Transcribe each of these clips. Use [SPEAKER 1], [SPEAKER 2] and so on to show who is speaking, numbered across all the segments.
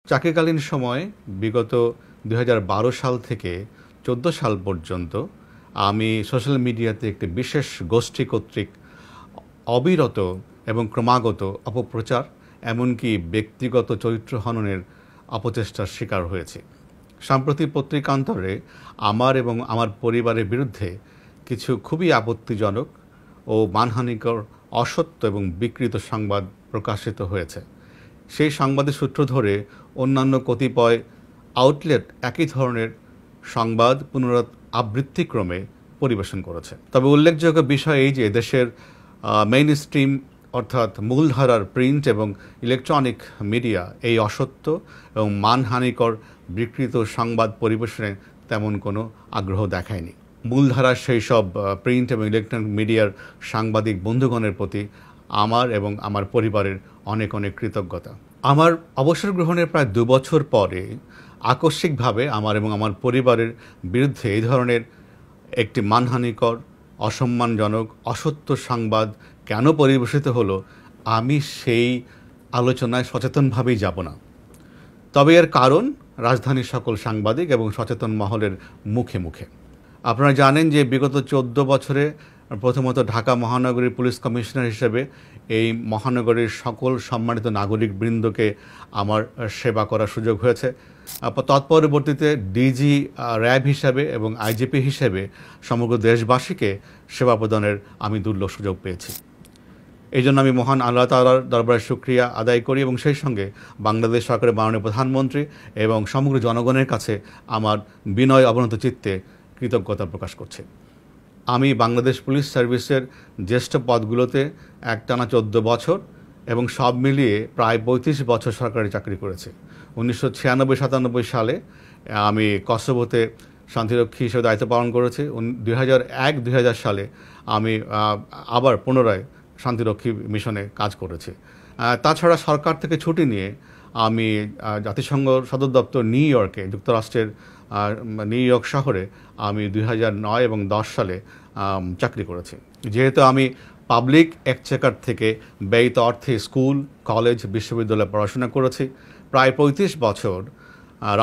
[SPEAKER 1] চাকরিকালীন সময়ে বিগত ২০১২ সাল থেকে ১৪ সাল পর্যন্ত আমি সোশ্যাল মিডিয়াতে একটি বিশেষ গোষ্ঠী কর্তৃক অবিরত এবং ক্রমাগত অপপ্রচার এমনকি ব্যক্তিগত চরিত্র হননের অপচেষ্টার শিকার হয়েছি। সাম্প্রতিক পত্রিকান্তরে আমার এবং আমার পরিবারের বিরুদ্ধে কিছু খুবই আপত্তিজনক ও মানহানিকর অসত্য এবং বিকৃত সংবাদ প্রকাশিত হয়েছে। সেই সংবাদের সূত্র ধরে অন্যান্য কতিপয় আউটলেট একই ধরনের সংবাদ পুনরাবৃত্তিক্রমে পরিবেশন করেছে। তবে উল্লেখযোগ্য বিষয় এই যে দেশের মেইন স্ট্রিম অর্থাৎ মূলধারার প্রিন্ট এবং ইলেকট্রনিক মিডিয়া এই অসত্য এবং মানহানিকর বিকৃত সংবাদ পরিবেশনে তেমন কোনো আগ্রহ দেখায়নি। মূলধারার সেই সব প্রিন্ট এবং ইলেকট্রনিক মিডিয়ার সাংবাদিক বন্ধুগণের প্রতি আমার এবং আমার পরিবারের অনেক অনেক কৃতজ্ঞতা। আমার অবসর গ্রহণের প্রায় ২ বছর পরে আকস্মিকভাবে আমার এবং আমার পরিবারের বিরুদ্ধে এই ধরনের একটি মানহানিকর, অসম্মানজনক, অসত্য সংবাদ কেন পরিবেশিত হলো, আমি সেই আলোচনায় সচেতনভাবেই যাব না। তবে এর কারণ রাজধানীর সকল সাংবাদিক এবং সচেতন মহলের মুখে মুখে। আপনারা জানেন যে বিগত ১৪ বছরে প্রথমত ঢাকা মহানগরীর পুলিশ কমিশনার হিসেবে এই মহানগরীর সকল সম্মানিত নাগরিকবৃন্দকে আমার সেবা করার সুযোগ হয়েছে। তৎপরবর্তীতে ডিজি র্যাব হিসাবে এবং আইজিপি হিসেবে সমগ্র দেশবাসীকে সেবা প্রদানের আমি দুর্লভ সুযোগ পেয়েছি। এই জন্য আমি মহান আল্লাহ তাআলার দরবারে শুকরিয়া আদায় করি এবং সেই সঙ্গে বাংলাদেশ সরকারের মাননীয় প্রধানমন্ত্রী এবং সমগ্র জনগণের কাছে আমার বিনয় অবনত চিত্তে কৃতজ্ঞতা প্রকাশ করছি। আমি বাংলাদেশ পুলিশ সার্ভিসের জ্যেষ্ঠ পদগুলোতে একটানা ১৪ বছর এবং সব মিলিয়ে প্রায় ৩৫ বছর সরকারি চাকরি করেছি। ১৯৯৬-৯৭ সালে আমি কসোভোতে শান্তিরক্ষী হিসেবে দায়িত্ব পালন করেছি। ২০০১-২০০০ সালে আমি আবার পুনরায় শান্তিরক্ষী মিশনে কাজ করেছি। তাছাড়া সরকার থেকে ছুটি নিয়ে আমি জাতিসংঘ সদর দপ্তর নিউ ইয়র্কে, যুক্তরাষ্ট্রের নিউ ইয়র্ক শহরে আমি ২০০৯ এবং ১০ সালে চাকরি করেছি। যেহেতু আমি পাবলিক এক্সচেকার থেকে ব্যয়িত অর্থে স্কুল, কলেজ, বিশ্ববিদ্যালয়ে পড়াশোনা করেছি, প্রায় ৩৫ বছর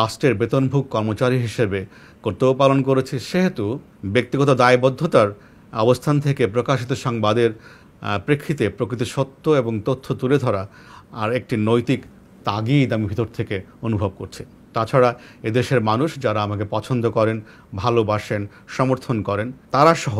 [SPEAKER 1] রাষ্ট্রের বেতনভোগ কর্মচারী হিসেবে কর্তব্য পালন করেছি, সেহেতু ব্যক্তিগত দায়বদ্ধতার অবস্থান থেকে প্রকাশিত সংবাদের প্রেক্ষিতে প্রকৃত সত্য এবং তথ্য তুলে ধরা আর একটি নৈতিক তাগিদ আমি ভিতর থেকে অনুভব করছি। তাছাড়া এদেশের মানুষ যারা আমাকে পছন্দ করেন, ভালোবাসেন, সমর্থন করেন, তারা সহ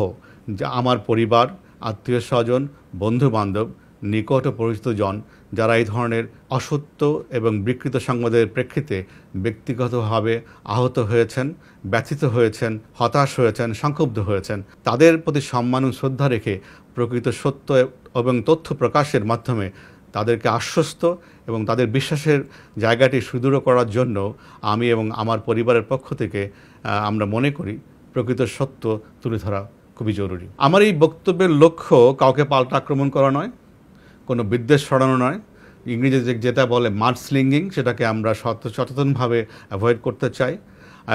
[SPEAKER 1] আমার পরিবার, আত্মীয় স্বজন, বন্ধুবান্ধব, নিকট ও পরিচিত জন যারা এই ধরনের অসত্য এবং বিকৃত সংবাদের প্রেক্ষিতে ব্যক্তিগতভাবে আহত হয়েছেন, ব্যথিত হয়েছেন, হতাশ হয়েছেন, সংক্ষুব্ধ হয়েছেন, তাদের প্রতি সম্মান ও শ্রদ্ধা রেখে প্রকৃত সত্য এবং তথ্য প্রকাশের মাধ্যমে তাদেরকে আশ্বস্ত এবং তাদের বিশ্বাসের জায়গাটি সুদৃঢ় করার জন্য আমি এবং আমার পরিবারের পক্ষ থেকে আমরা মনে করি প্রকৃত সত্য তুলে ধরা খুবই জরুরি। আমার এই বক্তব্যের লক্ষ্য কাউকে পাল্টা আক্রমণ করা নয়, কোনো বিদ্বেষ ছড়ানো নয়। ইংরেজিতে যেটা বলে মাডস্লিঙ্গিং, সেটাকে আমরা সচেতনভাবে অ্যাভয়েড করতে চাই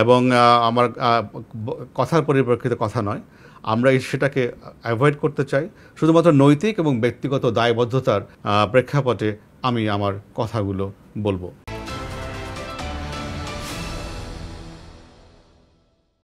[SPEAKER 1] এবং আমার কথার পরিপ্রেক্ষিতে কথা নয়, আমরা সেটাকে অ্যাভয়েড করতে চাই। শুধুমাত্র নৈতিক এবং ব্যক্তিগত দায়বদ্ধতার প্রেক্ষাপটে আমি আমার কথাগুলো বলবো।